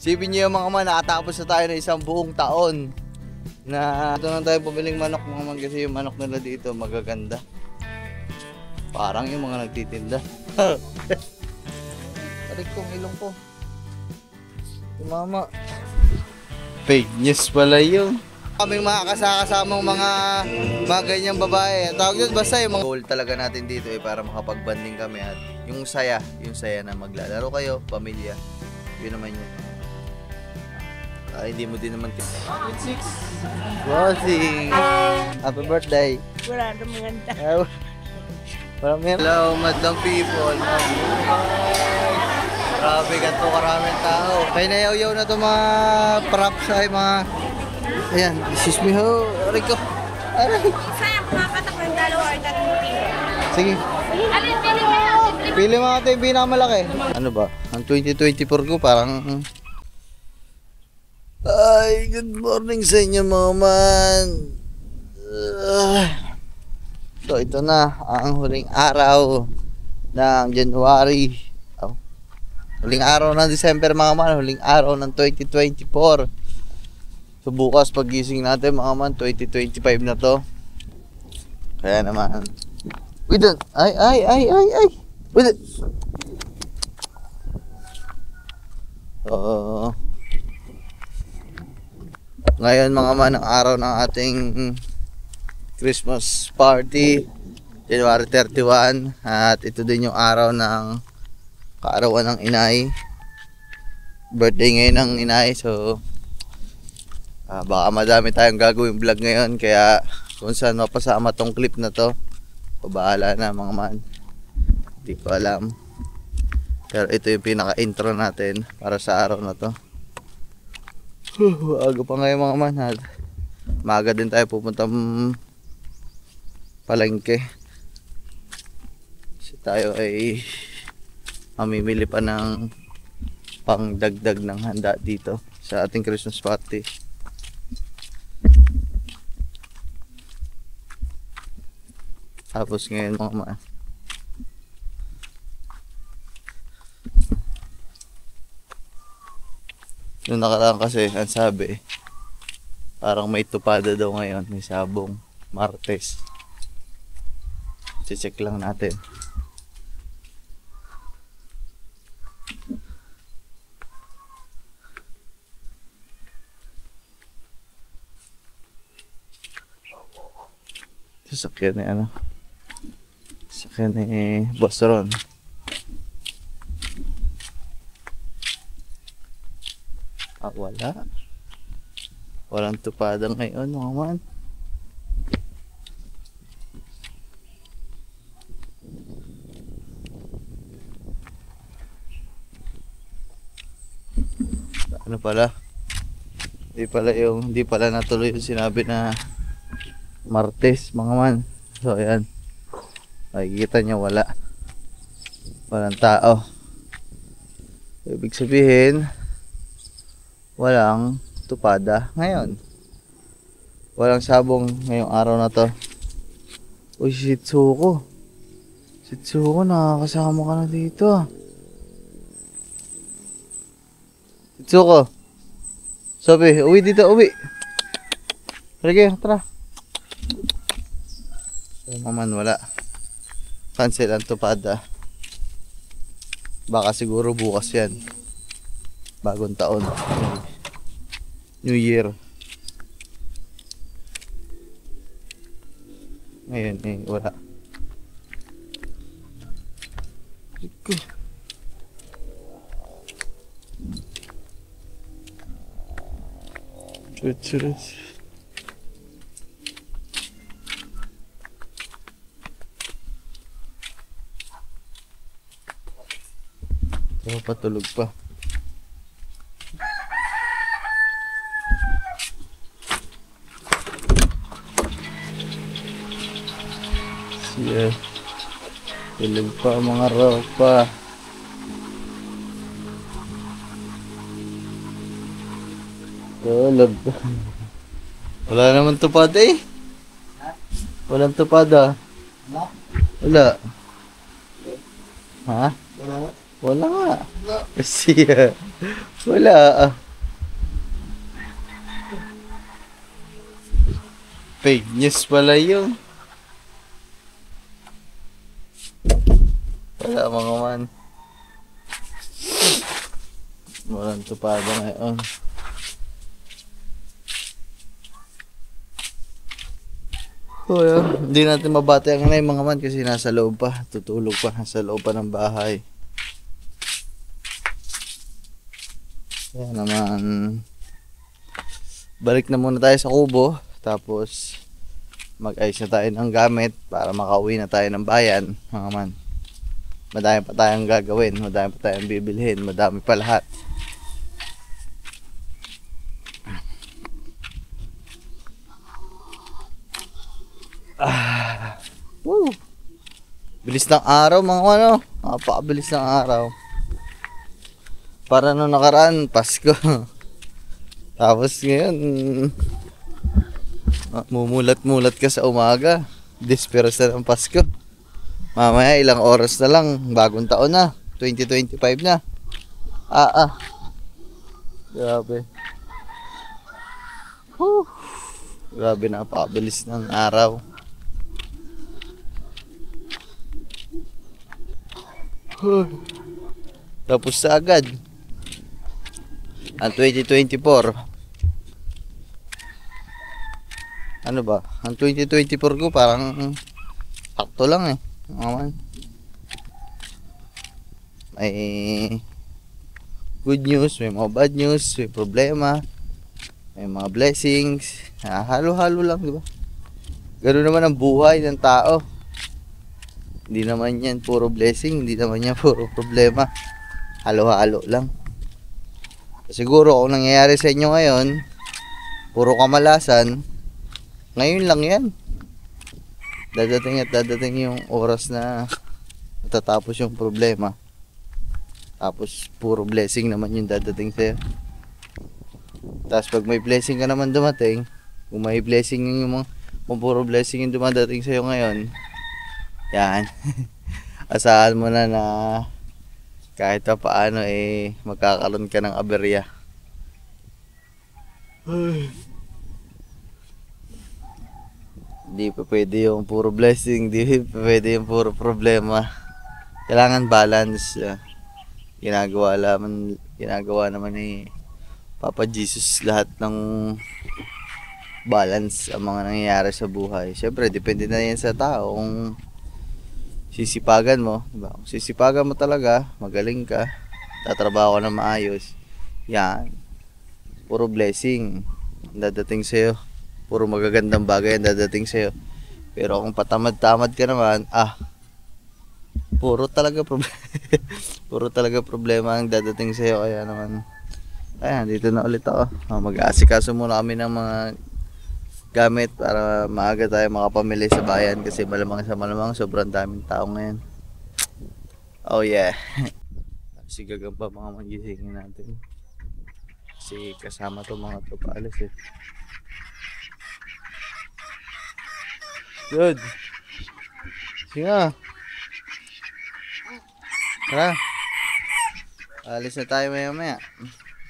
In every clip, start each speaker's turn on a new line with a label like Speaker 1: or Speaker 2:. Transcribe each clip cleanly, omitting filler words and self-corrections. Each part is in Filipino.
Speaker 1: Sipin nyo yung mga man, nakatapos na tayo ng isang buong taon. Na ito na tayo pabiling manok mga man kasi yung manok nila dito magaganda. Parang yung mga nagtitinda. Tarik kong ilong ko. Si mama. Fake news pala yun. Kaming mga kasakasamang mga ganyang babae. Tawag yun basta yung mga goal talaga natin dito para makapagbanding kami at yung saya na maglalaro kayo, pamilya. Yun naman yun. Hindi mo din naman Bossing! Happy birthday!
Speaker 2: Wala na maganda.
Speaker 1: Hello, madlang people! Grabe, ganito karaming tao. Kaya nayaw-yaw na ito mga props ay mga... Ayan, excuse me ho. Aray ko. Aray.
Speaker 2: Sayang, kumakatak ng dalawa or tatlong pili.
Speaker 1: Sige. Pili mga ito yung pinakamalaki. Ano ba? Ang 2024 ko parang... Ay, good morning sa inyo mga man. So ito na ang huling araw ng January. Huling araw ng December mga man, huling araw ng 2024. So bukas pagising natin mga man, 2025 na to. Kaya naman. Wait, ay. Wait. Ngayon mga man, ang araw ng ating Christmas party, January 31. At ito din yung araw ng kaarawan ng inay. Birthday ngayon ng inay. So baka madami tayong gagawin vlog ngayon. Kaya kung saan mapasama tong clip na to, pabahala na mga man. Hindi ko alam. Pero ito yung pinaka intro natin para sa araw na to. Aga pa ngayon mga man. Maaga din tayo pupuntang palengke. Kasi tayo ay mamimili pa ng pangdagdag ng handa dito sa ating Christmas party. Tapos ngayon mga man, noong nakaraan kasi ang sabi parang may tupada daw ngayon, may sabong Martes. Check lang natin. Sasakyan ni ano, sasakyan ni Boss Ron. Walang tupada ngayon mga man. Ano pala? Hindi pala natuloy yung sinabi na Martes mga man. So ayan, makikita nyo walang tao. Ibig sabihin walang tupada ngayon. Walang sabong ngayong araw na to. Uy, Shitsuko, nakakasama ka na dito. Shitsuko, sabi, uwi dito, uwi. Sige, tara. So, naman wala. Cancel ang tupada. Baka siguro bukas yan. Bagong taon. New Year. Ngayon wala. Church. Patulog pa. Yeah. Tulog pa mga ropa. Tulog. Wala naman tupad eh. Walang tupada. Wala. Ha? Wala nga. Kasi Wala ah. Fake news pala yun. Wala mga man. Walang tupada ngayon. Oh, yeah. Hindi natin mabati ang inay mga man kasi nasa loob pa. Tutulog pa. Nasa loob pa ng bahay. Kaya naman, balik na muna tayo sa kubo. Tapos, mag-ayos na tayo ng gamit para makauwi na tayo ng bayan, mga man. Madami pa tayong gagawin. Madami pa tayong bibilhin. Madami pa lahat. Woo! Bilis ng araw mga ano. Napakabilis ng araw. Para nung nakaraan, Pasko. Tapos ngayon, mumulat-mulat ka sa umaga. Disperas na ng Pasko. Mamaya ilang oras na lang, bagong taon na. 2025 na. Grabe. Whew. Grabe, napakabilis ng araw. Tapos sa agad ang 2024. Ano ba? Ang 2024 ko parang sakto lang eh. May good news, may mga bad news, may problema, may mga blessings. Halo-halo lang, di ba? Ganoon naman ang buhay ng tao. Hindi naman yan puro blessing, hindi naman yan puro problema. Halo-halo lang. Siguro kung nangyayari sa inyo ngayon, puro kamalasan, ngayon lang yan. Dadating at dadating yung oras na matatapos yung problema. Tapos puro blessing naman yung dadating sa'yo. Tapos pag may blessing ka naman dumating, kung may blessing yung mga, kung puro blessing yung dumadating sa'yo ngayon, yan. Asahan mo na na kahit pa paano eh magkakaroon ka ng aberya. Hindi pa pwede yung puro blessing, hindi pa pwede yung puro problema. Kailangan balance. Ginagawa naman ni Papa Jesus lahat ng balance ang mga nangyayari sa buhay. Siyempre, depende na yan sa tao kung sisipagan mo, diba? Kung sisipagan mo talaga, magaling ka, tatrabaho ka na maayos, yan, puro blessing ang dadating sa'yo, puro magagandang bagay ang dadating sa'yo. Pero kung patamad-tamad ka naman, puro talaga problema puro talaga problema ang dadating sa'yo. Kaya naman, ayan, dito na ulit ako. Mag-aasikaso muna kami ng mga gamit para maaga tayo makapamili sa bayan kasi malamang sa malamang sobrang daming tao ngayon. Oh yeah. Sigagang pa mga magisingin natin kasi kasama to mga tupalis eh. Good. Singa. Tara. Alis na tayo maya.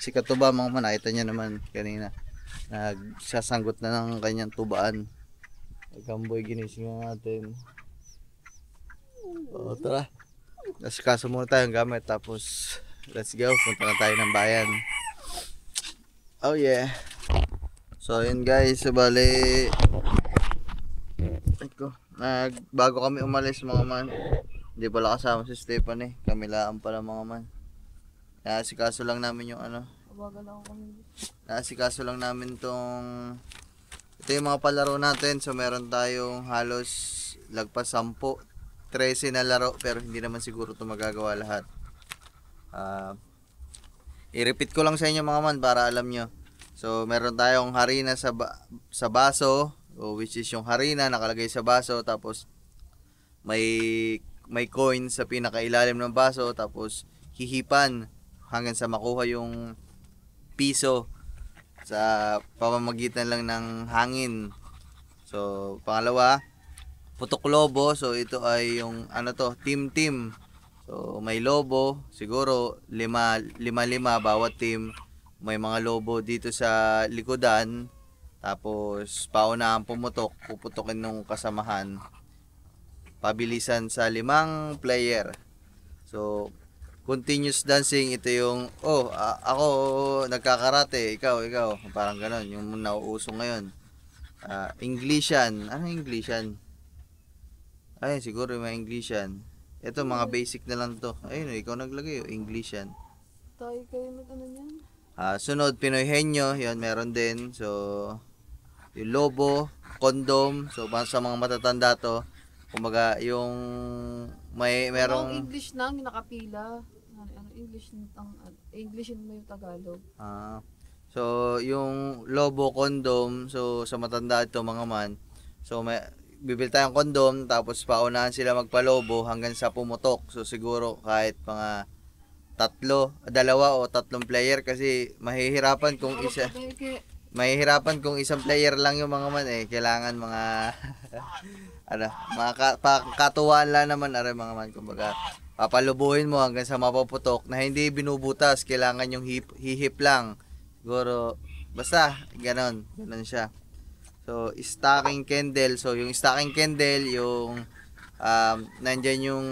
Speaker 1: Si Katuba mga man, nakita niya naman kanina. Nagsasanggot na ng kanyang tubaan. Gamboy, ginising na natin. O, tara. Nasikaso muna tayong gamit. Tapos, let's go. Punta na tayo ng bayan. Oh yeah. So, yun guys. Bali, bago kami umalis mga man, hindi pala kasama si Stephanie. Kami lang pala mga man. Nasikaso lang namin yung Nasikaso lang namin tong, ito yung mga palaro natin. So meron tayong halos lagpas 10, 13 na laro, pero hindi naman siguro ito magagawa lahat. I-repeat ko lang sa inyo mga man para alam nyo. So meron tayong harina sa baso, which is yung harina nakalagay sa baso. Tapos may coin sa pinakailalim ng baso. Tapos hihipan hanggang sa makuha yung piso sa pamamagitan lang ng hangin. So pangalawa, putok lobo. So ito ay yung team. So, may lobo, siguro lima bawat team. May mga lobo dito sa likodan. Tapos, paunahan pumutok, puputokin nung kasamahan. Pabilisan sa 5 player. So, continuous dancing, ito yung, ako, nagkakarate, ikaw, parang ganon, yung nauuso ngayon. Englishan, ano Englishan? Ay, siguro may Englishan. Ito, mga basic na lang to. Ayun, ikaw naglagay, Englishan.
Speaker 3: Tayo kayo mag-ano niyan.
Speaker 1: Sunod, Pinoy Henyo, yun, meron din. So, yung lobo, condom, so, sa mga matatanda to, kumbaga, yung merong...
Speaker 3: Ang English na, yung nakapila. English mo yung Tagalog.
Speaker 1: So, yung lobo, condom, so, sa matanda ito, mga man, so, bibili tayong condom, tapos paunahan sila magpalobo hanggang sa pumutok. So, siguro, kahit mga 2 o 3 player, kasi mahihirapan kung isang player lang yung mga man kailangan mga mga katuwaan lang naman mga man, kumbaga papalubuhin mo hanggang sa mapaputok na hindi binubutas, kailangan yung hihip lang siguro, basta ganon siya. So, stocking candle, so yung stocking candle, yung nandyan yung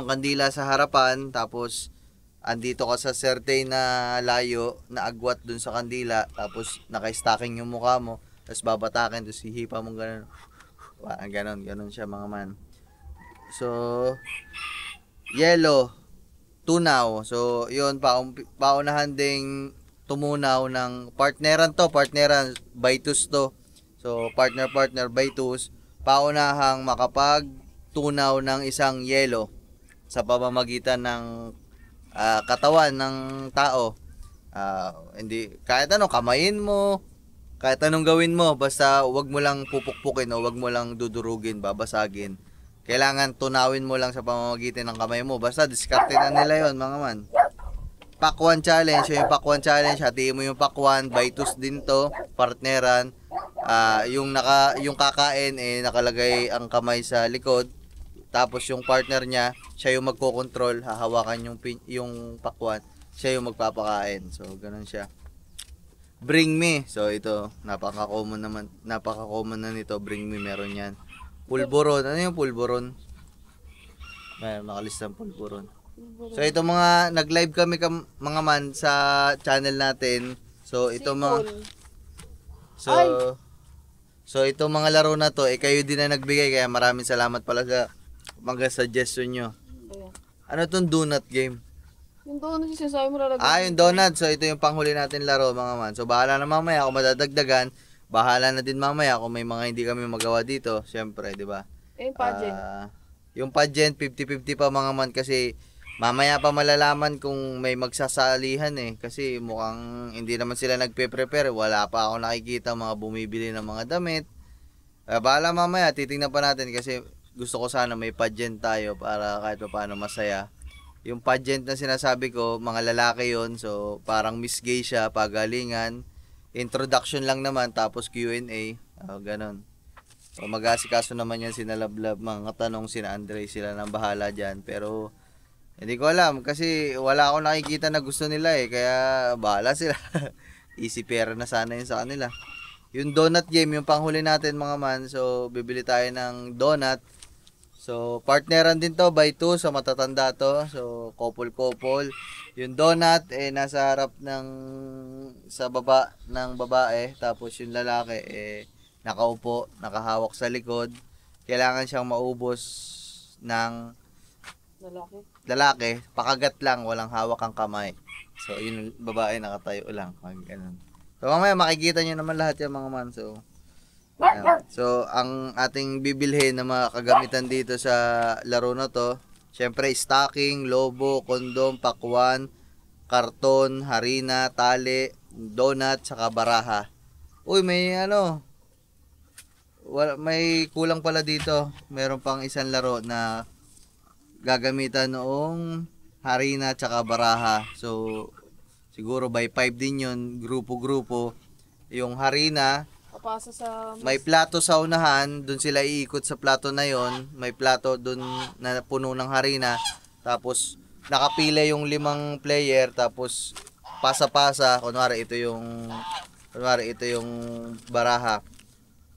Speaker 1: kandila sa harapan, tapos andito ka sa certain na layo na agwat dun sa kandila, tapos naka-stocking yung mukha mo, tapos babatakin, tapos hihipa mo gano'n. Ganon siya mga man. So, yellow, tunaw. So, yun, paunahan ding tumunaw ng partneran baitus to. So, partner, baitus, paunahang makapagtunaw ng isang yellow sa pamamagitan ng katawan ng tao. Hindi, kahit ano, kamayin mo, kahit anong gawin mo, basta wag mo lang pupukpukin o wag mo lang dudurugin, babasagin. Kailangan tunawin mo lang sa pamamagitan ng kamay mo. Basta diskarte na nila yon mga man. Pakwan challenge, yung pakwan challenge, hatiin mo yung pakwan, baitus din to, partneran. Yung kakain nakalagay ang kamay sa likod. Tapos yung partner niya, siya yung magko-control, hahawakan yung pakwan, siya yung magpapakain. So, ganun siya. Bring me. So, ito, napaka-common na nito. Bring me, meron yan. Pulburon. Ano yung pulburon? Mayroon nakalista ng pulburon. So, ito mga, nag-live kami mga man sa channel natin. So, ito mga... So, ito mga laro na to, kayo din na nagbigay, kaya maraming salamat pala sa mga suggestion nyo. Ano tong donut game?
Speaker 3: Yung donut yung sinasabi mo lalagay.
Speaker 1: Yung donut. So, ito yung panghuli natin laro, mga man. So, bahala na mamaya kung madadagdagan. Bahala na din mamaya kung may mga hindi kami magawa dito. Siyempre, di ba?
Speaker 3: Yung pageant.
Speaker 1: Yung pageant, 50-50 pa, mga man. Kasi, mamaya pa malalaman kung may magsasalihan Kasi, mukhang hindi naman sila nagpe-prepare. Wala pa ako nakikita mga bumibili ng mga damit. Bahala mamaya, titingnan pa natin kasi gusto ko sana may pageant tayo para kahit pa paano masaya. Yung pageant na sinasabi ko, mga lalaki yon, so parang Miss Gay siya, pagalingan, introduction lang naman, tapos Q&A, ganon. So mag-asikaso naman yan sina Lablab, mga tanong sina Andre, sila nang bahala dyan. Pero hindi ko alam kasi wala akong nakikita na gusto nila kaya bahala sila. Easy pera na sana yun sa kanila. Yung donut game, yung panghuli natin mga man, so bibili tayo ng donut. So, partneran din to by 2, so matatanda to. So, couple. Yung donut, nasa harap sa baba ng babae. Tapos yung lalaki, nakaupo, nakahawak sa likod. Kailangan siyang maubos ng lalaki. Pakagat lang, walang hawak ang kamay. So, yung babae nakatayo lang. Ganun. So, mamaya makikita nyo naman lahat yung mga man. So, ang ating bibilhin na mga kagamitan dito sa laro na to, syempre, stocking, lobo, kondom, pakwan, karton, harina, tali, donut, saka baraha. Uy, may kulang pala dito. Meron pang isang laro na gagamitan noong harina, saka baraha. So, siguro by 5 din yun, grupo-grupo. Yung harina,
Speaker 3: Papasa sa...
Speaker 1: May plato sa unahan, dun sila iikot sa plato na yon. May plato dun na puno ng harina. Tapos nakapila yung 5 player, tapos pasa-pasa. Kunwari ito yung baraha.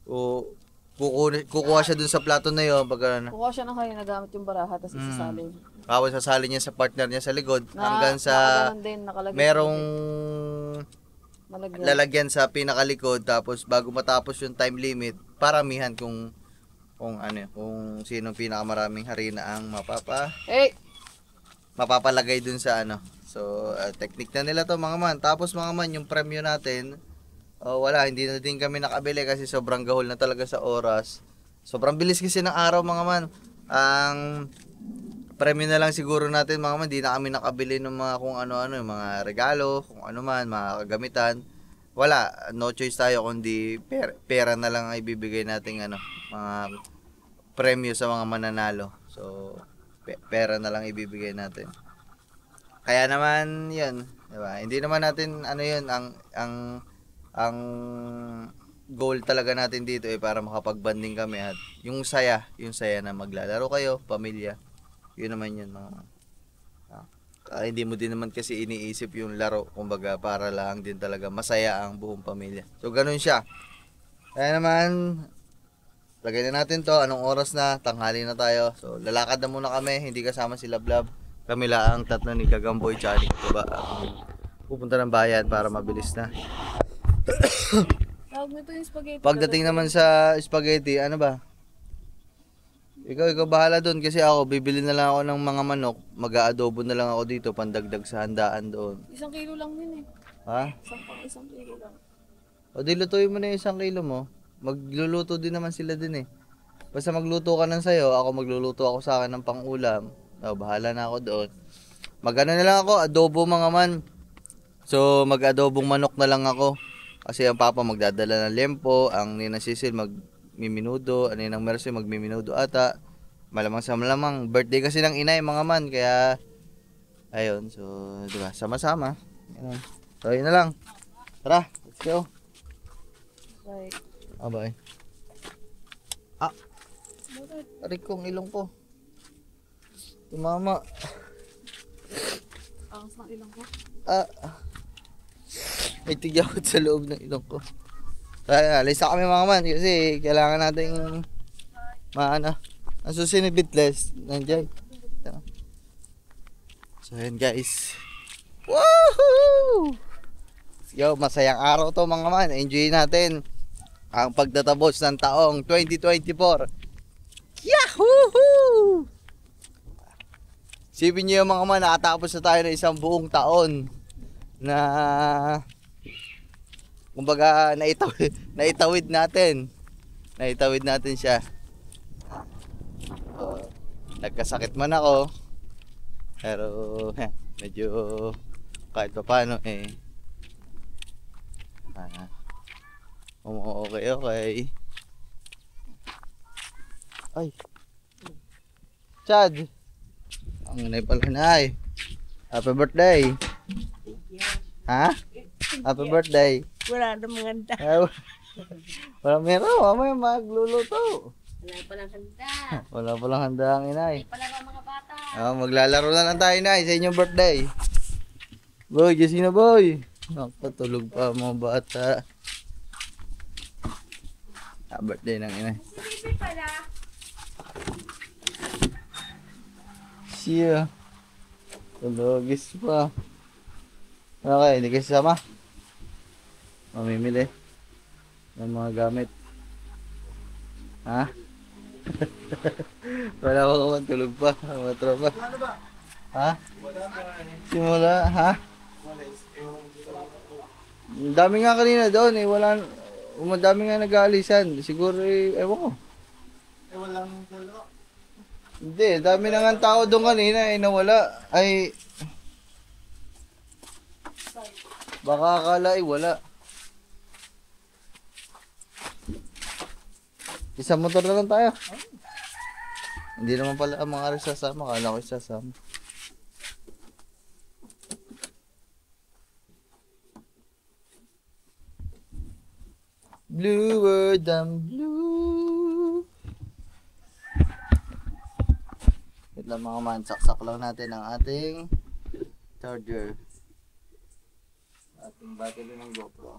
Speaker 1: O kukuha siya dun sa plato na yon pag ano.
Speaker 3: Kukuha siya ng harina gamit yung baraha, tapos isasalin.
Speaker 1: Tapos sasali niya sa partner niya sa likod hanggang sa
Speaker 3: nakaganon din, nakalagay
Speaker 1: merong
Speaker 3: malagyan.
Speaker 1: lalagyan sa pinakalikod, tapos bago matapos yung time limit, paramihan kung sinong pinakamaraming harina ang mapapalagay dun sa ano. So, technique na nila to mga man. Tapos mga man, yung premyo natin, wala, hindi na din kami nakabili kasi sobrang gahol na talaga sa oras. Sobrang bilis kasi ng araw mga man. Ang premyo na lang siguro natin mga man, di na kami nakabili ng mga kung ano-ano, yung mga regalo, kung ano man, mga kagamitan. Wala, no choice tayo kundi pera na lang ang ibibigay nating mga premyo sa mga mananalo. So, pera na lang ibibigay natin. Kaya naman, 'yun, 'di ba? Hindi naman natin yun ang goal talaga natin dito para makapag-bonding kami at yung saya na maglalaro kayo, pamilya. Yun naman yun mga hindi mo din naman kasi iniisip yung laro, kumbaga para lang din talaga masaya ang buong pamilya. So ganun siya. Kaya naman lagay na natin to, anong oras na, tanghali na tayo. So lalakad na muna kami, hindi kasama si Lablab. Kami lang ang tatlo ni Gagamboy tsaka ni Kuba pupunta ng bayan para mabilis na.
Speaker 3: Tawag mo ito yung spaghetti.
Speaker 1: Pagdating naman sa spaghetti, ano ba? Ikaw bahala doon kasi ako bibili na lang ako ng mga manok, mag-aadobo na lang ako dito pandagdag sa handaan doon.
Speaker 3: 1 kilo lang yun eh.
Speaker 1: Ha?
Speaker 3: 1 kilo lang.
Speaker 1: O di lutuin mo na yung 1 kilo mo. Magluluto din naman sila din eh. Basta magluto ka ng sayo, ako magluluto ako sa akin ng pang-ulam. O, bahala na ako doon. Magano na lang ako, adobo mga man. So mag-adobong manok na lang ako. Kasi ang papa magdadala ng lempo, ang nina Sisil magmiminudo, ang ninang Mercy magmiminudo ata. Malamang sa malamang birthday kasi ng inay mga man, kaya ayun, so di ba, sama-sama. Ayun. So yun na lang. Tara, let's go.
Speaker 3: Right.
Speaker 1: Bye. Aray kong ilong ko. Tumama.
Speaker 3: Angas ng ilong ko.
Speaker 1: May tigyawat sa loob ng ilong ko. Kaya alis na kami mga man kasi kailangan nating ang susunod bitless nandiyan. So yun guys. Woohoo! Yo, masayang araw to mga man. Enjoy natin ang pagtatapos ng taong 2024. Yahoo! Sipin nyo yung mga man, nakatapos na tayo ng isang buong taon na kumbaga naitawid natin siya. Nagkasakit man ako pero medyo kahit pa paano okay. Ay Chad, ang nanay pala na happy birthday. Ha? Happy birthday.
Speaker 2: Wala na maganda.
Speaker 1: Wala meron, mamaya magluluto.
Speaker 2: Wala palang handa.
Speaker 1: Wala palang handa ang inay.
Speaker 2: Wala pa mga bata.
Speaker 1: Maglalaro na lang tayo inay sa inyong birthday. Boy, gising na boy. Nakatulog pa mga bata. Birthday ng inay.
Speaker 2: Sinipi pala.
Speaker 1: Siya. Tulogis pa. Okay, hindi kayo sasama. Mamimili ng mga gamit. Ha? Wala ko naman, tulog pa. Mga tropa. Ha? Simula, ha? Ang dami nga kanina doon madami nga nag-aalisan. Siguro ewan ko.
Speaker 4: Walang dalawa.
Speaker 1: Hindi, dami na nga tao doon kanina nawala. Baka akala wala. Isang motor na lang tayo. Hindi naman pala ang mga sasama. Kala ko sasama. Bluer than blue. Wait lang mga man, saksak lang natin ang ating charger. Ating battery ng GoPro.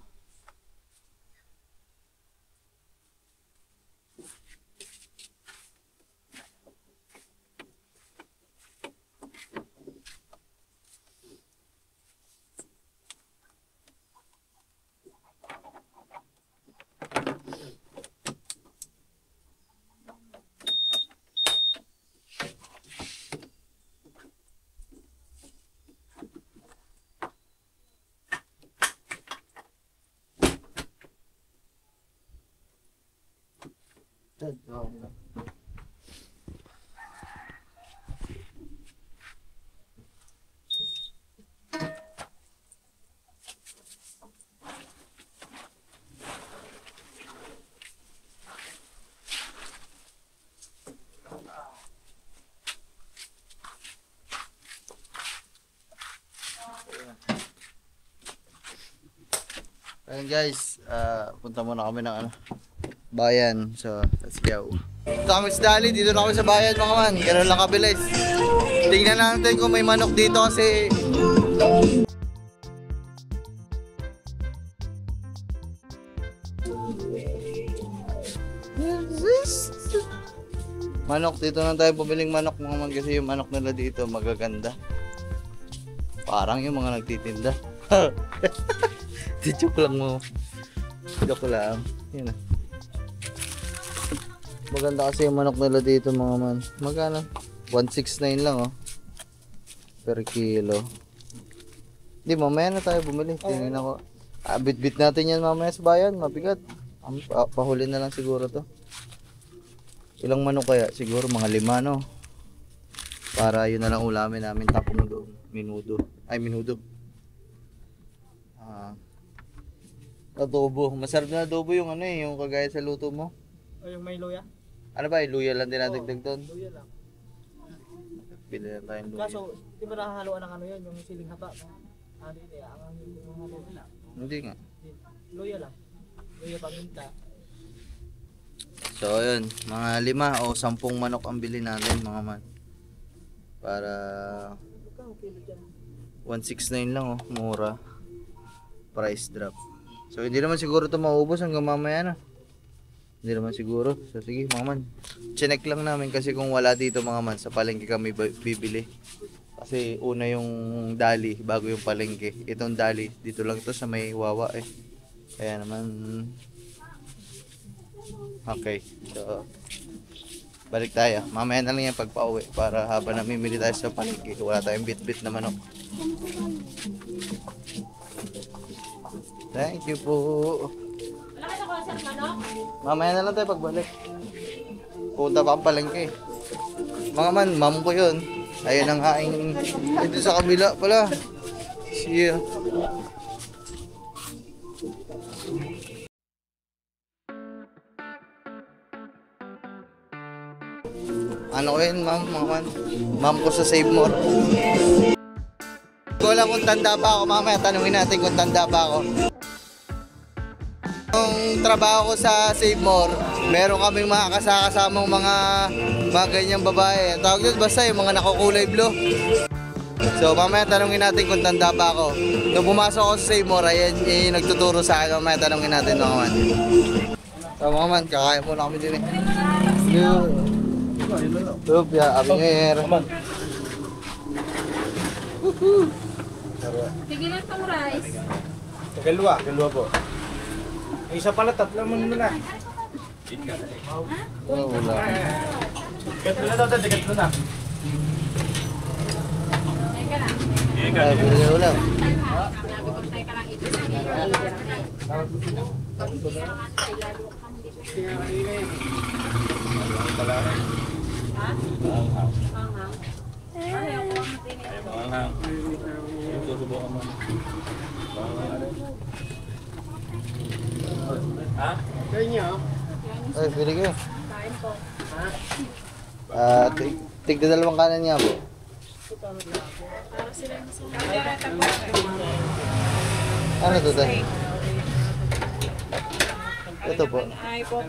Speaker 1: Ayun guys, punta muna kami ng bayan. So, let's go. Ito kami sa Dali, dito na kami sa bayan mga man. Ganun lang kabilis. Tingnan natin kung may manok dito kasi manok, dito na tayo pumiling manok mga man kasi yung manok nila dito magaganda. Parang yung mga nagtitinda. Joke lang mo. Joke lang. Yun na. Maganda kasi yung manok nila dito mga man. Magkano? 169 lang oh. Per kilo. Hindi, mamaya na tayo bumili. Tingnan ako. Bit-bit natin yan mamaya sa bayan. Mabigat. Pahuli na lang siguro to. Ilang manok kaya? Siguro mga 5 no. Para yun na lang ulamin namin tapong doon. Minudo. Ay, minudo. Adobo. Masarap na adobo yung yung kagaya sa luto mo.
Speaker 4: O yung may luya?
Speaker 1: Ano ba, luya lang dinadagdag doon?
Speaker 4: Luya lang.
Speaker 1: Pili na tayong luya.
Speaker 4: Kaso, di ba nakahaluan ng yung siling haba? Hindi, ang halo nila.
Speaker 1: Hindi nga.
Speaker 4: Luya lang. Luya paminta.
Speaker 1: So, yun. Mga 5 o 10 manok ang bili natin, mga man. Para 169 lang, oh. Mura. Price drop. So, hindi naman siguro ito maubos hanggang mamaya na. Hindi naman siguro. So, sige, mga man. Chinek lang namin kasi kung wala dito, mga man, sa palengke kami bibili. Kasi una yung Dali, bago yung palengke. Itong Dali, dito lang ito sa may Wawa eh. Kaya naman... Okay, so balik tayo. Mamaya na lang yan pagpa-uwi para habang namimili tayo sa palengke, wala tayong bit-bit na manok. Thank you po.
Speaker 2: Wala ka na ko sa manok?
Speaker 1: Mamaya na lang tayo pagbalik. Punta pa ang palengke. Mga man, ma'am ko yun. Ayun ang haing dito sa kabila pala. Siya. Ano ko yun, ma'am, mga man? Ma'am ko sa Save More. Hindi ko alam kung tanda pa ako. Mamaya tanungin natin kung tanda pa ako. Yung trabaho ko sa Save More, meron kaming mga kasakasamang mga ganyang babae. Tawag doon basta yung mga nakukulay blue. So mamaya tanungin natin kung tanda pa ako. Nung pumasok ako sa Save More, ayan yung nagtuturo sa akin. Mamaya tanungin natin mga man. So mga man, kakain muna kami din eh. Tup ya, abing air.
Speaker 2: Tigilan tong rice.
Speaker 4: Dalawa po. Ay, isa pala, 3 mo na.
Speaker 1: Oh, wala.
Speaker 4: Gatlo na daw, gatlo na.
Speaker 2: Teka lang.
Speaker 1: Ay, bili na ulam.
Speaker 2: Teka lang ito.
Speaker 1: Ay, bili kayo. Tigda 2 kanan niya po. Ano to tayo? Ito po.
Speaker 2: Ay po.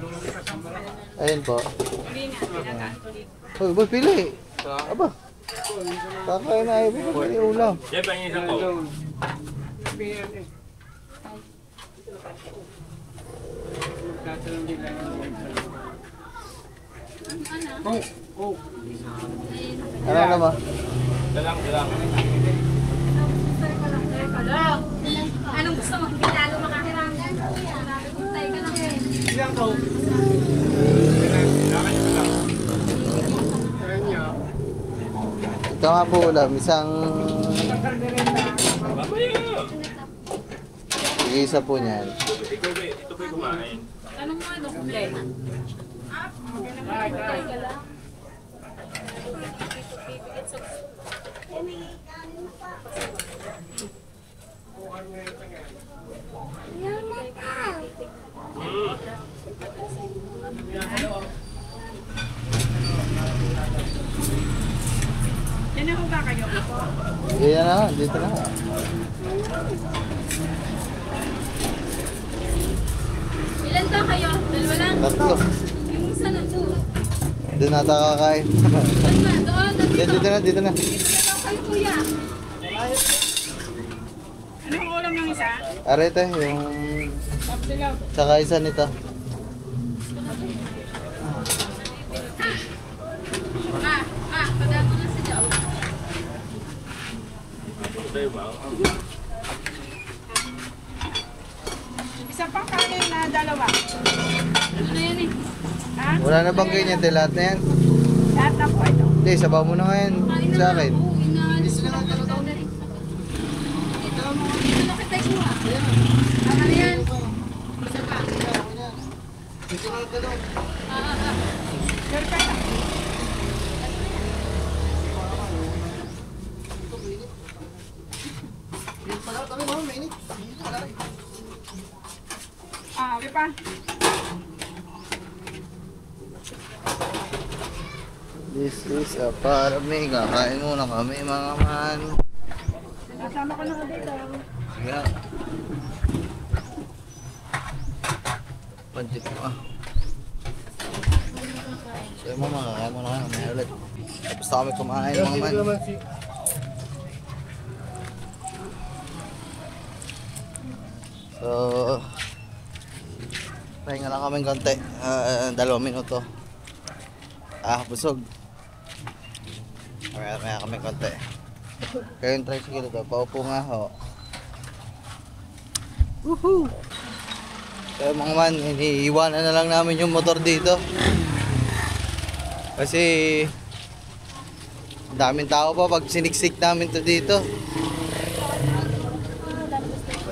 Speaker 1: Ayun po.
Speaker 2: Hindi nga, pinagaan ko dito.
Speaker 1: Uy, boy, pili. Aba. Kakain na ayaw po pili ulam.
Speaker 5: Yan pa yung isang ko.
Speaker 1: Ano naman?
Speaker 5: Dalang.
Speaker 2: Anong gusto mo? Hindi lalo makakiramdam. Tayo ka lang eh.
Speaker 1: Ito nga po ulam. Isang... Isa po niyan.
Speaker 5: Ito po'y kumain.
Speaker 2: Anong mo ano? Hindi. Yan ako ba kayo?
Speaker 1: Yan na, dito na.
Speaker 2: Ilan to kayo? Dalawa lang?
Speaker 1: Tatlo.
Speaker 2: Yung isa na to.
Speaker 1: Doon nata kakain.
Speaker 2: Doon na, doon.
Speaker 1: Yan, dito na, dito na.
Speaker 2: Dito kayo kuya. Anong ulam ng isa?
Speaker 1: Arete, yung... Saka isa nito.
Speaker 2: Padato na si Joe.
Speaker 5: Ito yung ba?
Speaker 2: Isa pang kanin na dalawa. Ano na yan eh? Ha?
Speaker 1: Wala na bang ganyan, te, lahat na yan?
Speaker 2: Lahat na po ito.
Speaker 1: Hindi, sabaw mo na ngayon sa akin.
Speaker 2: Oo, inaalis ko lang talaga na rin. Ito na kita kuha. Ano na yan? Isa pa. Sure ka na. Okay pa.
Speaker 1: This is a para me. Kakain muna kami, mga man.
Speaker 2: Kasama ko na dito.
Speaker 1: Sige. Pansit mo ah. So yung mga kakain muna kami, may ulit. Tapos na kami kumain, mga man. So, pahinga lang kami konti. 2 minuto. Busog. Maya kami konti. Kayo yung tricycle ito. Paupo nga ho. Woohoo! Kaya mga man, iniiwanan na lang namin yung motor dito. Kasi daming tao pa pag siniksik namin to dito.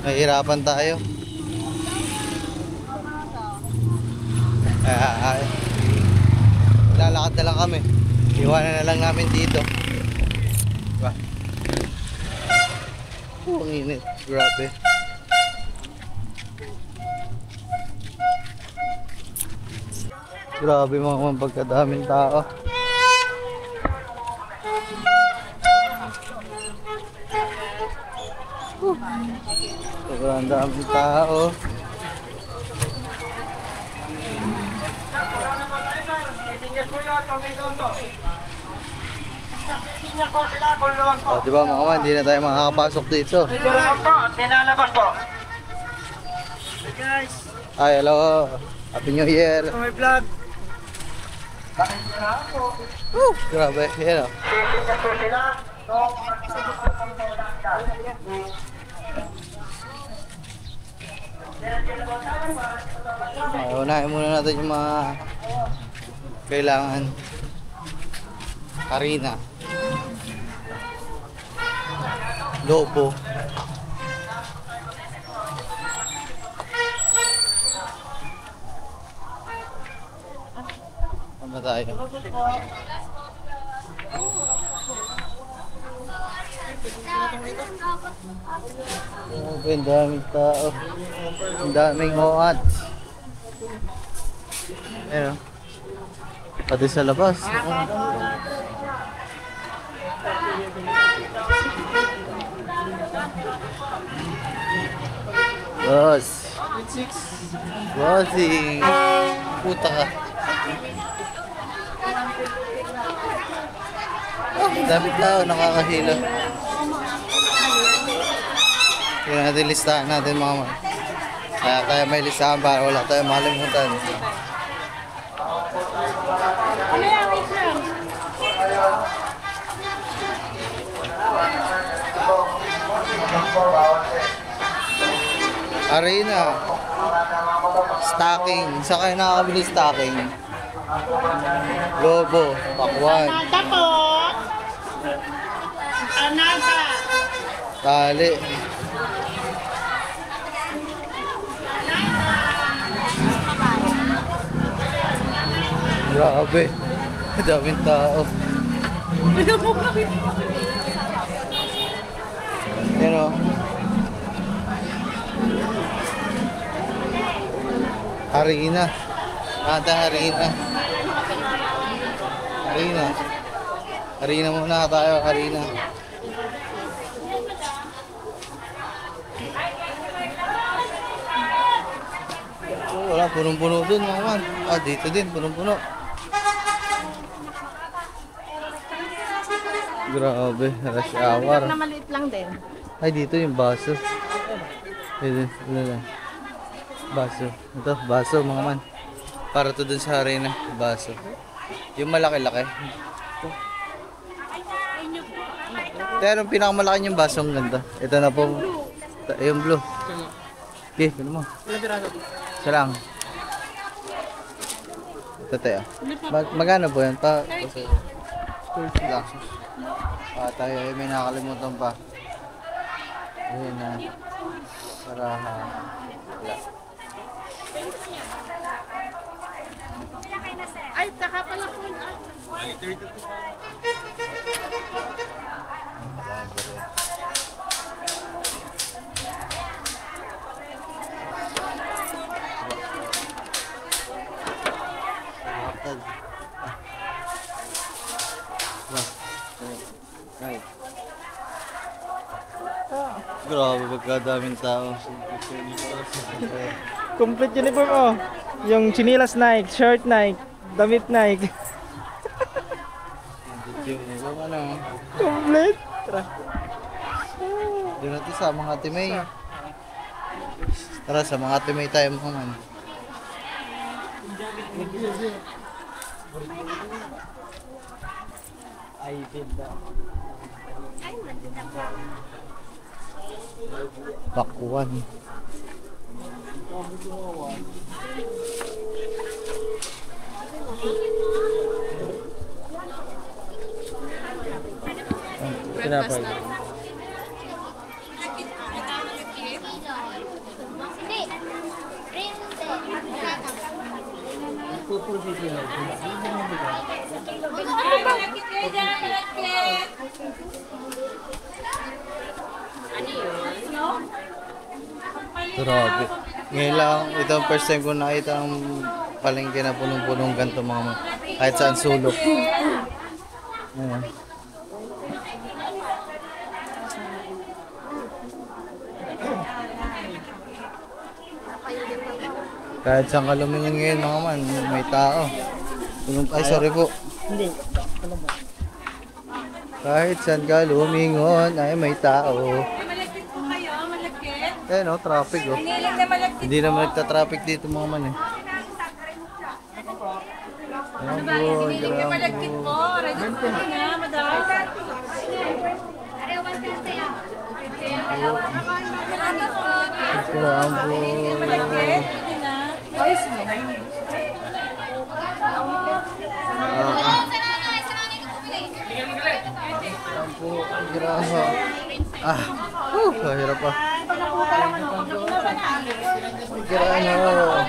Speaker 1: Mahirapan tayo. Lalakad na lang kami. Iwanan na lang namin dito. Diba? Ang init. Grabe. Grabe mga pagkadaming tao. Sobrang daming tao. Di ba mga man, hindi na tayo makakapasok dito.
Speaker 4: Pinalabas po.
Speaker 1: Ay, hello. Happy New Year.
Speaker 4: May vlog.
Speaker 1: Grabe, yan o. Unahin muna natin yung mga kailangan. Harina. Lobo. Ano tayo? Grabe, ang daming tao. Ang daming hoat. Ayan o. Pati sa labas. Boss. Bossing. Puta ka. Oh, dami tao, nakakahilo. Tingnan natin listahan natin mga man. Kaya may listahan para wala tayong makalimutan. Arena. Stocking. Saan kayo nakakabili stocking? Lobo. Pakwan. Tali. Grabe. Daming tao. Yan o. Harina. Ada harina. Harina. Harina muna tayo, harina. Oh, wala, punong-puno dun mga man. Ah, dito din, punong-puno. Grabe, rush hour.
Speaker 2: Na maliit lang din.
Speaker 1: Ay, dito yung baso. Ito lang. Baso. Ito, baso mga man. Para to dun sa harina, baso. Yung malaki-laki. Pero yung pinakamalaki yung baso, ang ganda. Ito na po. Yung blue. Okay, ano mo?
Speaker 4: Ilang piraso?
Speaker 1: Isa lang. Ito tayo. Magkano po yan? 30 lang. Tayo ay may nakakalimutan pa. Ayun na. Saraha. Wala.
Speaker 2: Ay, saka pala po.
Speaker 1: Grabe, magkadaming tao.
Speaker 4: Complete uniform oh. Yung chinilas Nike, shirt Nike, damit Nike.
Speaker 1: Ano?
Speaker 4: Complete.
Speaker 1: Doon natin sa mga timay. Tara, sa mga timay tayo mga man.
Speaker 4: Ay, tinda.
Speaker 1: Pakwan.
Speaker 4: Tinapay.
Speaker 1: Grabe. Ngayon lang, ito ang first time ko nakita ang palengke na punong-punong ganito mga man. Kahit saan sulok. Ayan. Kahit saan ka lumingin ngayon mga man, may tao. Ay, sorry po.
Speaker 4: Hindi. Alam mo.
Speaker 1: Kahit saan ka lumingon, ay may tao.
Speaker 2: Malagkit po kayo, malagkit.
Speaker 1: Ayan o, traffic o.
Speaker 2: Hiniling na malagkit.
Speaker 1: Hindi naman nagta-traffic dito mga man eh. Ayan po,
Speaker 2: Hiniling na malagkit po. Ready po na, madam.
Speaker 1: Ayan po.
Speaker 2: Malagkit. Hindi na. Ayos mo.
Speaker 1: Ayan po, graha. Kahirap pa. Graha.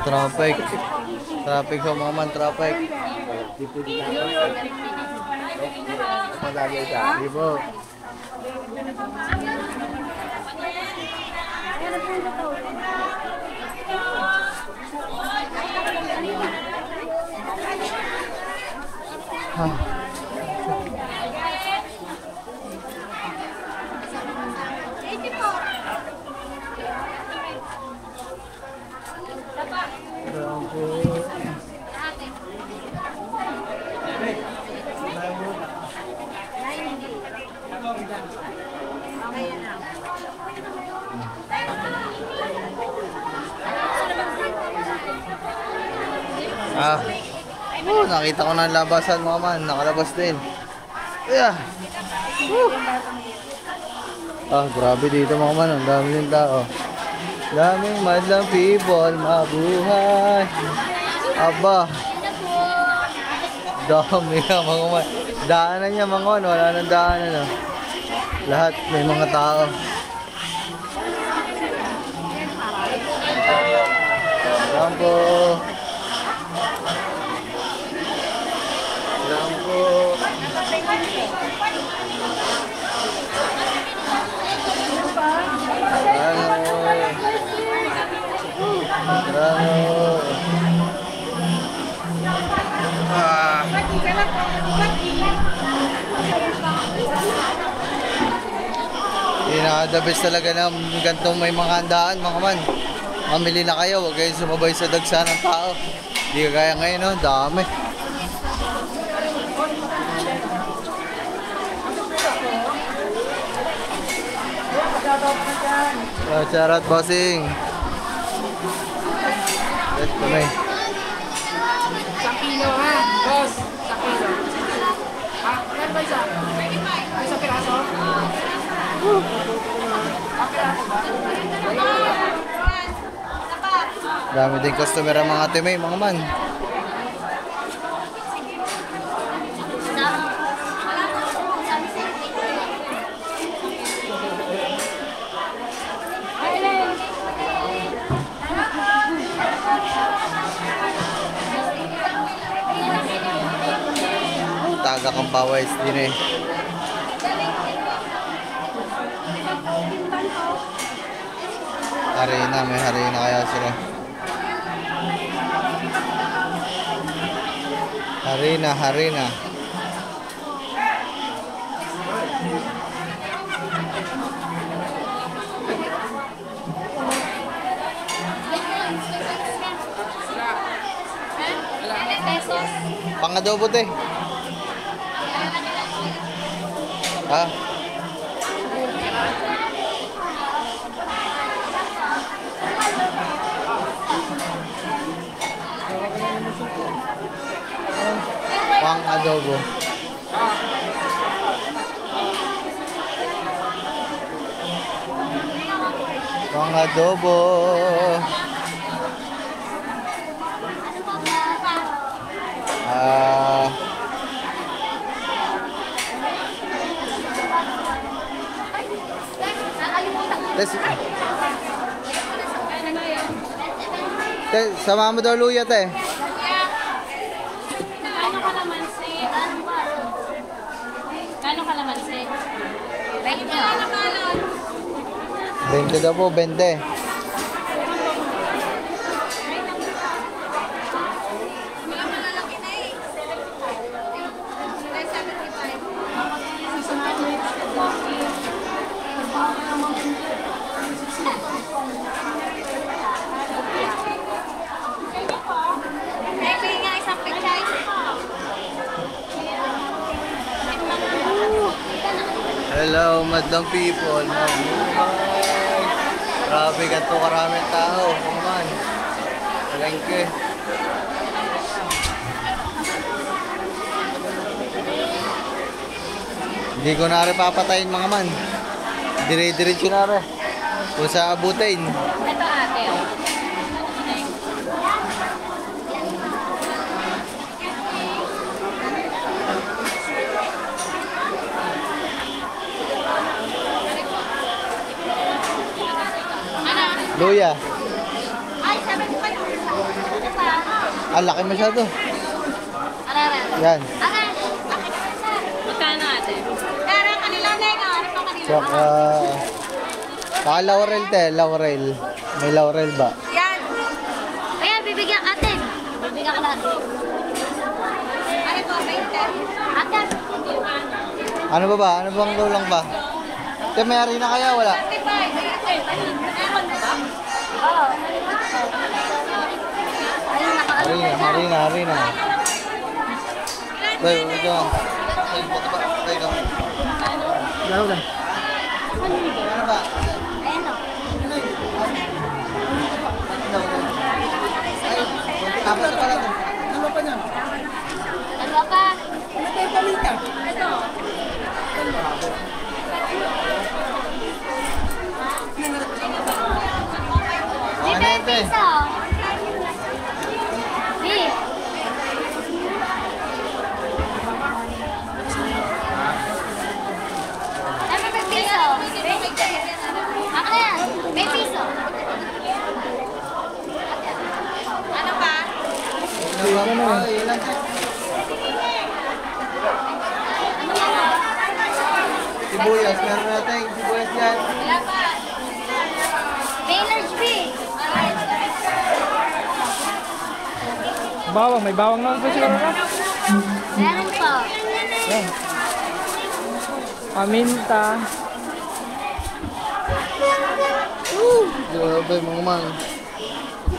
Speaker 1: Traffic. Traffic sa mga man, traffic. Madali ka. Ibo. Nakita ko na ang labasan mga man. Nakalabas din. Yeah. Grabe dito mga man. Ang dami ng tao. Daming madlang people. Mabuhay. Aba. Dami na mga man. Daanan niya mga man. Wala nang daanan. Lahat may mga tao. Ayan po. Ayan po. The best talaga na gantong may mga handaan mga man. Mamili na kayo, huwag kayong sumabay sa dagsa ng tao. Hindi kagaya ngayon, no? Dami. Charot, bossing. Let's go, may.
Speaker 2: 1 kilo ha, boss. 1 kilo. Ilan ba isa? 25. Isa piraso?
Speaker 1: Dami din customer ang mga timay, mga man. Taga kang pawais din eh. Harina, may harina kaya sila. Harina. Pang-adobo te. Ha? Pang-adobo. Pang-adobo. Sama mo daw luya te.
Speaker 3: Kano kalamansi? Kano kalamansi?
Speaker 1: 20 daw po, 20. Hello, madlang people. Grabe, ganito karaming tao. Kuman. Palengke. Hindi ko na rin papatayin mga man. Dire-diretso na rin. Kung sa abutin.
Speaker 3: Ito ate.
Speaker 1: Luya.
Speaker 3: Ay, 75 pesos.
Speaker 1: Ang laki masyado.
Speaker 3: Arara.
Speaker 1: Yan.
Speaker 3: Magkano ate? Pero kanila na yun. Ano pa kanila?
Speaker 1: Saka laurel te, laurel. May laurel ba?
Speaker 3: Yan. Ayan, bibigyan ate. Bibigyan ka natin. Ano po, 20?
Speaker 1: Ano ba ba? Ano bang kulang pa? Kaya may harina kaya wala? Harina. Tayo, ito. Tayo.
Speaker 4: Laro lang.
Speaker 1: Ano ba? Tapos na pala ito.
Speaker 4: Ano pa niyan?
Speaker 3: Ano pa?
Speaker 4: Ano tayo palita?
Speaker 3: Ito.
Speaker 1: Okay na ito eh.
Speaker 3: Piso. Beef. Ano ba piso? Ako na yan. May piso. Ano pa?
Speaker 1: Ilan? Sibuyas, meron natin sibuyas dyan.
Speaker 3: Wala pa. May large beef.
Speaker 4: Bawang, may bawang naman po siguro na.
Speaker 3: Meron po.
Speaker 4: Yan. Paminta.
Speaker 1: Grabe mga man.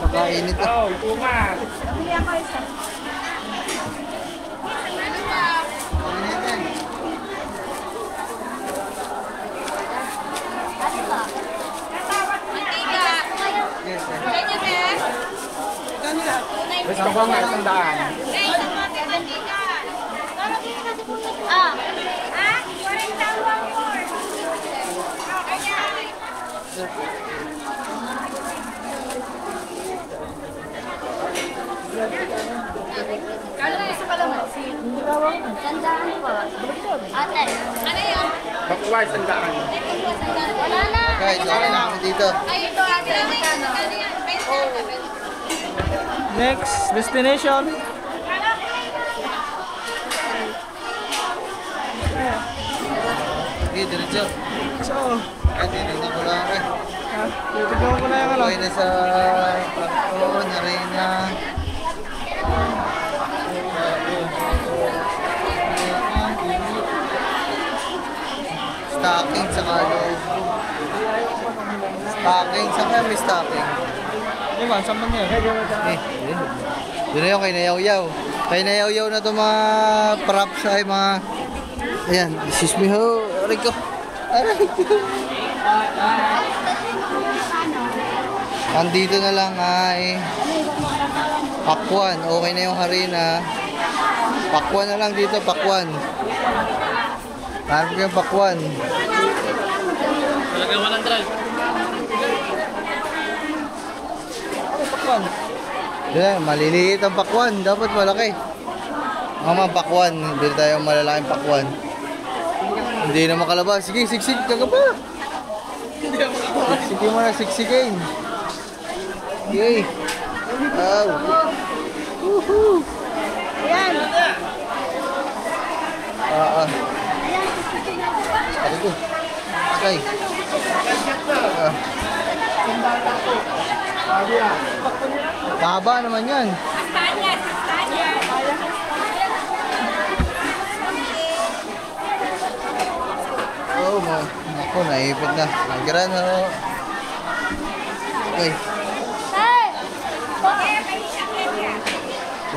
Speaker 1: Pakainit ito.
Speaker 5: Oh, tumas.
Speaker 3: Ano pa? Mantika.
Speaker 1: Yes, sir.
Speaker 3: Medyo best.
Speaker 4: Basta ba nga isang daan?
Speaker 3: Ah. Tandaan po. Ate. Ano yun?
Speaker 5: Bakuway, sandaan.
Speaker 3: Wala na.
Speaker 1: Guys, okay na kami dito.
Speaker 3: Ay, ito ate.
Speaker 4: Next destination.
Speaker 1: Sige, diretso.
Speaker 4: So,
Speaker 1: Kahit hindi ko lang eh.
Speaker 4: titignan ko na yung ano.
Speaker 1: Okay na sa Pangko, Narina. Stocking sa kalog. Stocking, saan kaya may stocking?
Speaker 4: Di ba? Saan ba niya?
Speaker 1: Yun na yung kay Nayaw-Yaw. Kay Nayaw-Yaw na ito mga props ay mga... Ayan, excuse me ho. Aray ko. Aray ko. Andito na lang ay pakwan. Okay na yung harina. Pakwan na lang dito, pakwan. Hanap ko yung pakwan.
Speaker 5: Talaga walang drive.
Speaker 1: Pakwan. Yan, maliliit ang pakwan. Dapat malaki. Mga pakwan. Hindi tayo malalaking pakwan. Hindi na makalabas. Sige, siksik. Kaga pa. Siksik mo na, siksikin. Yay. Wow. Woohoo.
Speaker 3: Ayan.
Speaker 1: Sabi ko. Okay. Mahaba naman yan. Oh, ako, naipit na. Nagran, ano. Okay.
Speaker 3: Hey!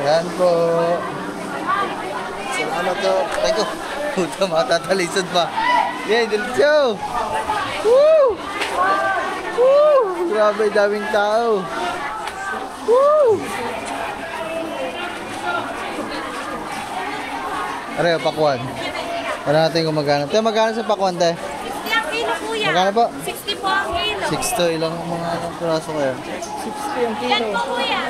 Speaker 1: Yan po. Salamat po. Tay ko. Puta, matatalisod pa. Yan, diretso. Woo! Woo! Grabe, daming tao. Woo! Aray, pakwan. Para natin kung magkano. Tayo, magkano sa pakwan, tayo?
Speaker 3: 60 ang kilo, kuya.
Speaker 1: Magkano po?
Speaker 3: 60 po ang kilo.
Speaker 1: 6 ilang mga anong piraso kayo?
Speaker 4: 60 ang
Speaker 3: Yan
Speaker 4: kilo.
Speaker 3: po, kuya.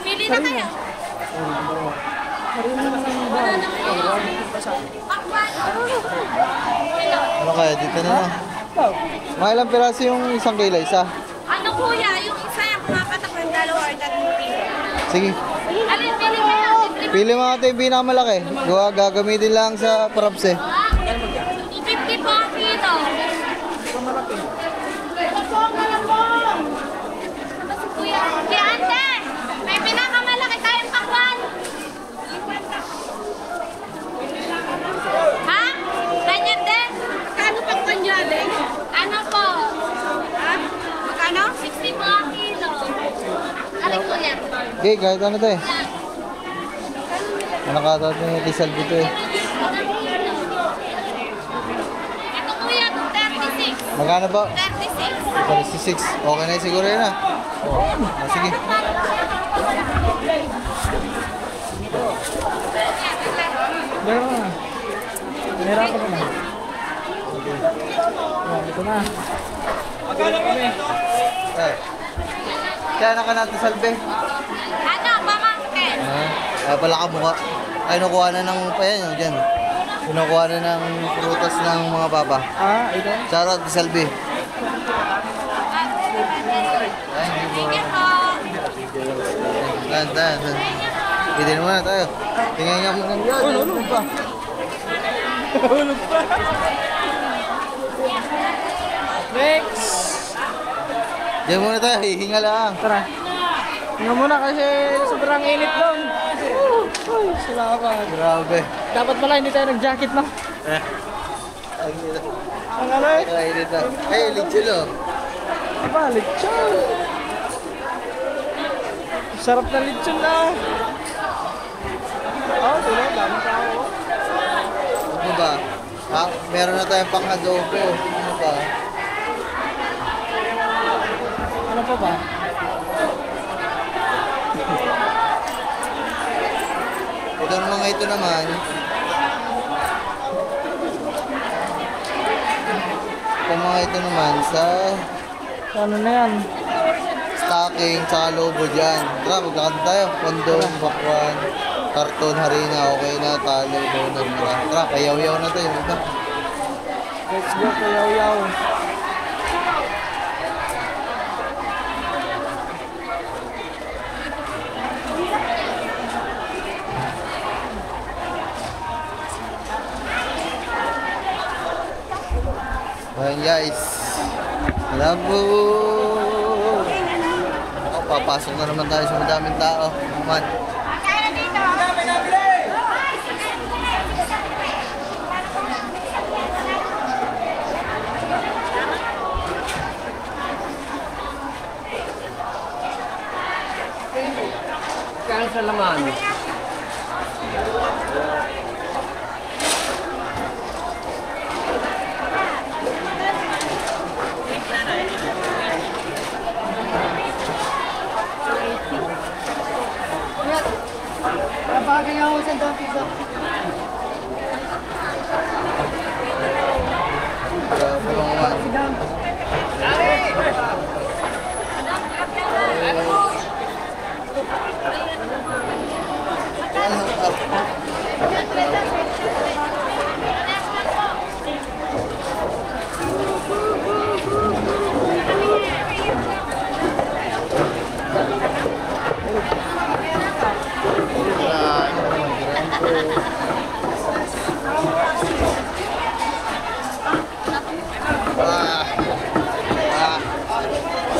Speaker 3: Pili na kayo.
Speaker 1: Ano kaya? Dito na lang. Mga ilang piraso yung isang kilo? Isa?
Speaker 3: Ano, kuya? Yung isa yung kumakatak ng dalawa or tatlong kilo.
Speaker 1: Sige.
Speaker 3: Alin, pili kayo.
Speaker 1: Pili mo natin yung pinakamalaki. Gagamitin lang sa props eh.
Speaker 3: 250 po ang kilo. Kuya, si ate, may pinakamalaki tayong pakwan.
Speaker 1: Okay, kahit ano to eh. Nakakatawa ito yung Rizal dito eh.
Speaker 3: Ito kuya, 36.
Speaker 1: Magkano ba?
Speaker 3: 36.
Speaker 1: 36. Okay na siguro yun ah. Sige.
Speaker 4: Meron na. Nahirapan ko na. Yan, ito na. Magkano kami?
Speaker 1: Ay. Kaya na ka natin salbe.
Speaker 3: Ano, pamangkin?
Speaker 1: Pala ka mukha. Ay, nakuha na ng payan yun dyan. Kinukuha na ng prutas ng mga baba.
Speaker 4: Ah, ito.
Speaker 1: Charot, Salbe. Ay, hindi mo. Ganda. Hindi naman na tayo. Tingnan nga muna yun. Ulog pa.
Speaker 4: Hulog pa. Next!
Speaker 1: Diyan muna tayo, hihinga lang.
Speaker 4: Tara. Nga muna kasi sobrang init doon. Uy, salamat.
Speaker 1: Grabe.
Speaker 4: Dapat pala hindi tayo nag-jacket na. Ang ano eh?
Speaker 1: Kainit na. Ay, lechon oh.
Speaker 4: Aba, lechon. Sarap na lechon na. Oh, diba? Dami tao.
Speaker 1: Ano ba? Meron na tayong pang-adobo. Ano ba?
Speaker 4: Ano pa ba?
Speaker 1: Ito naman ito naman. Ito naman sa
Speaker 4: Ano na yan?
Speaker 1: stocking sa lobo dyan. Tara, maglakad tayo. Kondom, bakwan, karton, harina, okay na, talo, donut. Tara, payaw-yaw na tayo. Iba.
Speaker 4: Let's go to yaw-yaw.
Speaker 1: Ayan guys. Labo. Ako, papasok na naman tayo sa madaming tao. Naman.
Speaker 5: Kaya sa laman.
Speaker 2: Napakagay ako sa doon pizza.
Speaker 1: Grabe naman.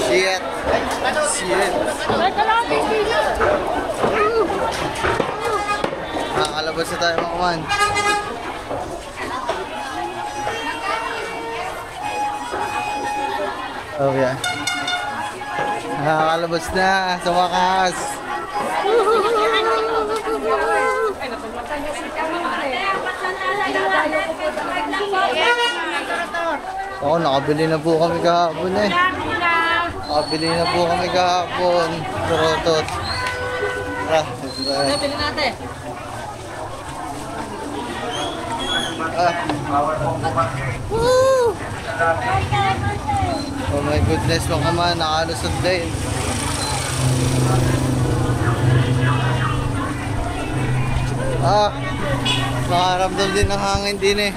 Speaker 1: Shit. Nakakalabas na tayo mga kuman. Oh yeah. Nakakalabas na sa wakas. Oo, nakabili na po kami kahapon eh. Nakabili na po kami kahapon. Turotot. Tara.
Speaker 2: Pili natin.
Speaker 1: Oh my goodness, mga man, nakalusot din. Nakaramdam din ng hangin din eh.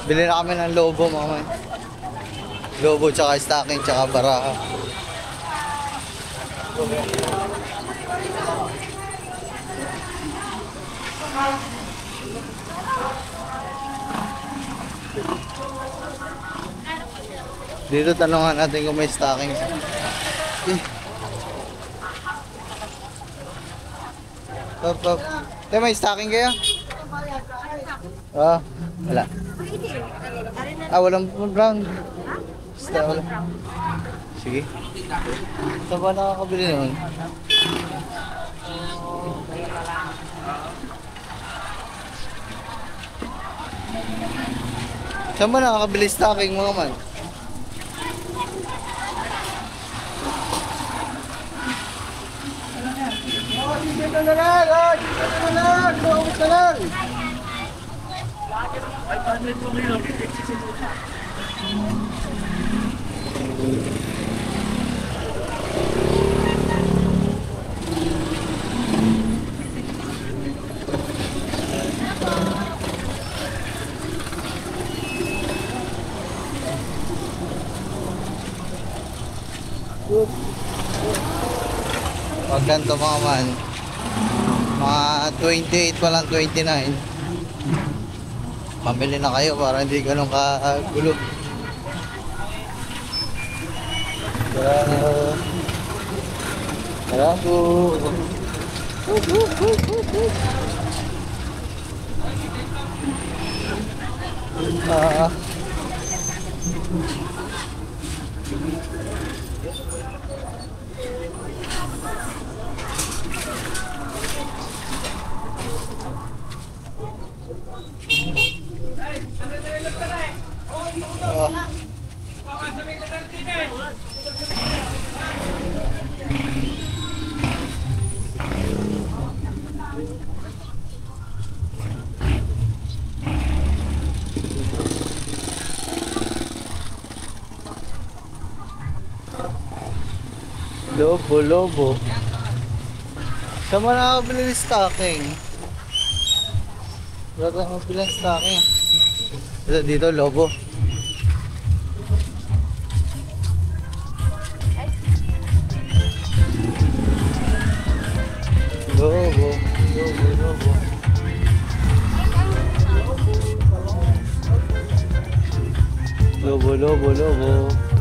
Speaker 1: Bili na kami ng lobo mga man. Lobo tsaka stocking tsaka baraha. Dito tanungan natin kung may stocking. Up, up. Tayo, may stocking kayo? Ah, wala. Ah, walang brown. Basta wala. Sige. Saan ba nakakabili naman? Saan ba nakakabili stocking mga man? Dito na lang! Dito na lang! Bawit na lang! Pag ganito mga man, mga 28 pa lang, 29. Pamili na kayo para hindi ganun kagulo. Tara po. Lobo. Saan mo nakakabili ng stocking? Wala ka nakakabili ng stocking. Dito, lobo. Lobo. Lobo.